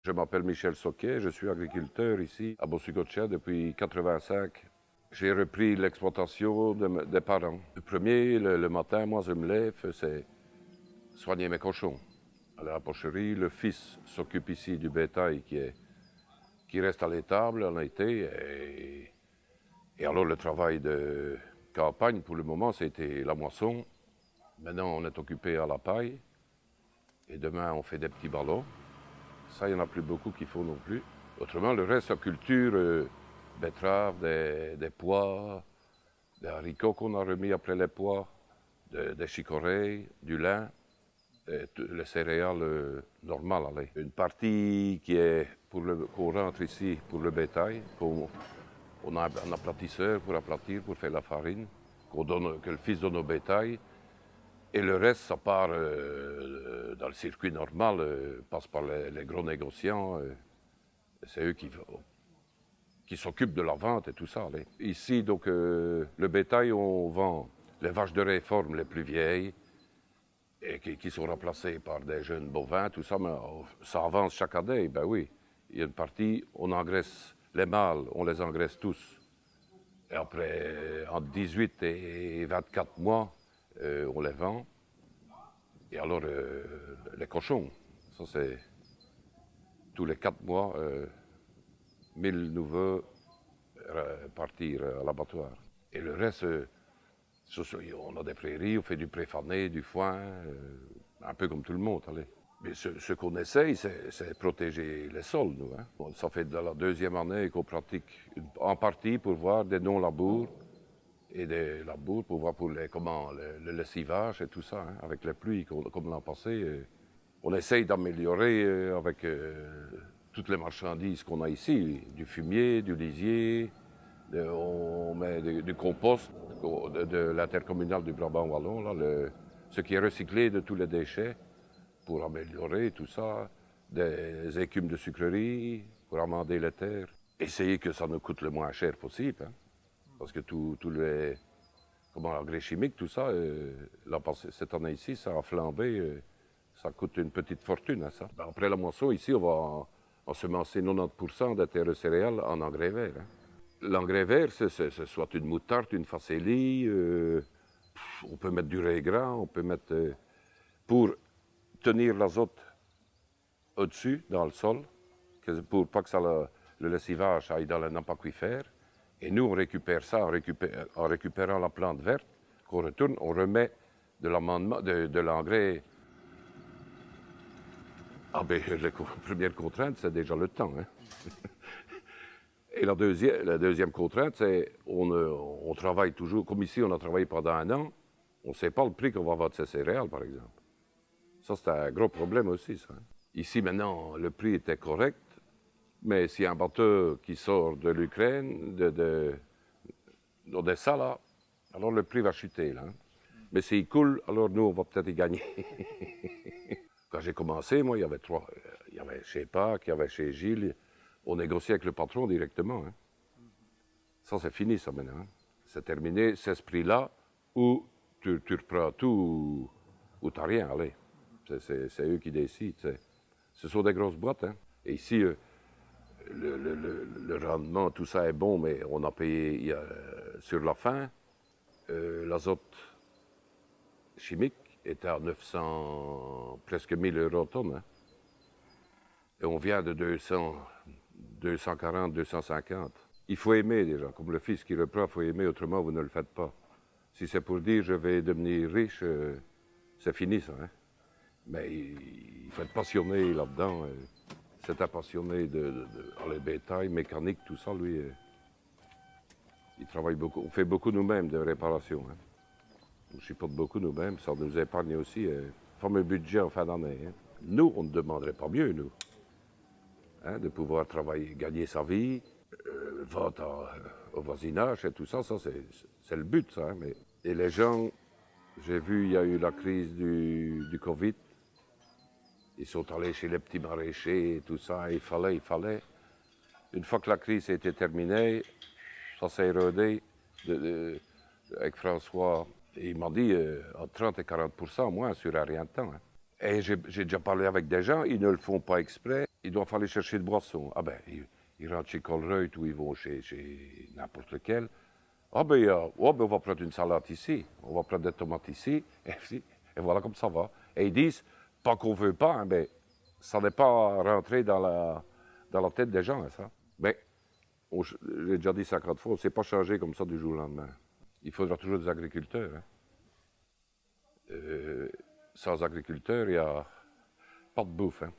Je m'appelle Michel Soquet, je suis agriculteur ici à Bossu-Gotcha depuis 1985. J'ai repris l'exploitation des parents. Le premier, le matin, moi je me lève, c'est soigner mes cochons. À la porcherie, le fils s'occupe ici du bétail qui reste à l'étable en été. Et alors le travail de campagne pour le moment c'était la moisson. Maintenant on est occupé à la paille. Et demain on fait des petits ballons. Ça, il n'y en a plus beaucoup qu'il faut non plus. Autrement, le reste, la culture, betteraves, des pois, des haricots qu'on a remis après les pois, des chicorées, du lin, les céréales normales. Allez. Une partie qui est qu'on rentre ici pour le bétail, on a un aplatisseur pour aplatir, pour faire la farine, que le fils donne au bétail. Et le reste, ça part dans le circuit normal, passe par les gros négociants. C'est eux qui s'occupent de la vente et tout ça. Allez. Ici, donc, le bétail, on vend les vaches de réforme les plus vieilles et qui sont remplacées par des jeunes bovins, tout ça, mais ça avance chaque année, ben oui. Il y a une partie, on engraisse les mâles, on les engraisse tous. Et après, entre 18 et 24 mois, on les vend. Et alors, les cochons, ça c'est tous les 4 mois, 1000 nouveaux partir à l'abattoir. Et le reste, on a des prairies, on fait du préfané, du foin, un peu comme tout le monde. Allez. Mais ce qu'on essaye, c'est protéger les sols, nous. Hein. Bon, ça fait de la deuxième année qu'on pratique en partie pour voir des non-labours et des labours pour voir pour le lessivage et tout ça, hein, avec les pluies comme l'an passé. On essaye d'améliorer avec toutes les marchandises qu'on a ici, du fumier, du lisier, on met du compost de l'intercommunal du Brabant Wallon, là, ce qui est recyclé de tous les déchets pour améliorer tout ça, des écumes de sucrerie pour amender les terres. Essayer que ça nous coûte le moins cher possible, hein, parce que tous les engrais chimiques, tout ça, cette année ici, ça a flambé. Ça coûte une petite fortune, hein, ça. Après la moisson, ici, on va ensemencer 90% des terres céréales en engrais vert. Hein. L'engrais vert, c'est soit une moutarde, une facélie, on peut mettre du raisin, on peut mettre... pour tenir l'azote au-dessus, dans le sol, pour pas que le lessivage aille dans le nappe aquifère. Et nous, on récupère ça en récupérant la plante verte, qu'on retourne, on remet de l'engrais. Ah ben, la première contrainte, c'est déjà le temps. Hein. Et la deuxième contrainte, c'est on travaille toujours, comme ici, on a travaillé pendant un an, on ne sait pas le prix qu'on va vendre ces céréales, par exemple. Ça, c'est un gros problème aussi, ça. Hein. Ici, maintenant, le prix était correct, mais s'il y a un bateau qui sort de l'Ukraine, d'Odessa, là, alors le prix va chuter, là. Hein. Mais s'il coule, alors nous, on va peut-être y gagner. Quand j'ai commencé, moi, il y avait trois. Il y avait chez Pâques, il y avait chez Gilles. On négociait avec le patron directement. Hein. Ça, c'est fini, ça, maintenant. Hein. C'est terminé, c'est ce prix-là, où tu reprends tout, ou tu n'as rien, allez. C'est eux qui décident. Ce sont des grosses boîtes. Hein. Et ici, le rendement, tout ça est bon, mais on a payé sur la fin, l'azote chimique était à 900, presque 1000 euros tonne. Hein. Et on vient de 200, 240, 250. Il faut aimer déjà, comme le fils qui reprend, il faut aimer, autrement vous ne le faites pas. Si c'est pour dire je vais devenir riche, c'est fini ça. Hein. Mais il faut être passionné là-dedans. C'est un passionné les bétail, mécanique, tout ça, lui, il travaille beaucoup. On fait beaucoup nous-mêmes de réparations. Hein. On chipote beaucoup nous-mêmes, ça nous épargne aussi un fameux budget en fin d'année. Hein. Nous, on ne demanderait pas mieux, nous, hein, de pouvoir travailler, gagner sa vie, vente au voisinage et tout ça, c'est le but, ça. Hein, mais... Et les gens, j'ai vu, il y a eu la crise du Covid, ils sont allés chez les petits maraîchers et tout ça, il fallait. Une fois que la crise était terminée, ça s'est érodé avec François. Et il m'a dit entre 30 et 40% moins sur un rien de temps. Hein. Et j'ai déjà parlé avec des gens, ils ne le font pas exprès. ils doivent aller chercher de boissons. Ah ben, ils rentrent chez Colruyt ou ils vont chez n'importe lequel. Ah ben, oh ben, on va prendre une salade ici, on va prendre des tomates ici, et voilà comme ça va. Et ils disent, pas qu'on veut pas, hein, ben, ça n'est pas rentré dans la tête des gens, hein, ça. Mais, j'ai déjà dit 50 fois, on ne s'est pas changé comme ça du jour au lendemain. Il faudra toujours des agriculteurs. Hein. Sans agriculteurs, il n'y a pas de bouffe. Hein.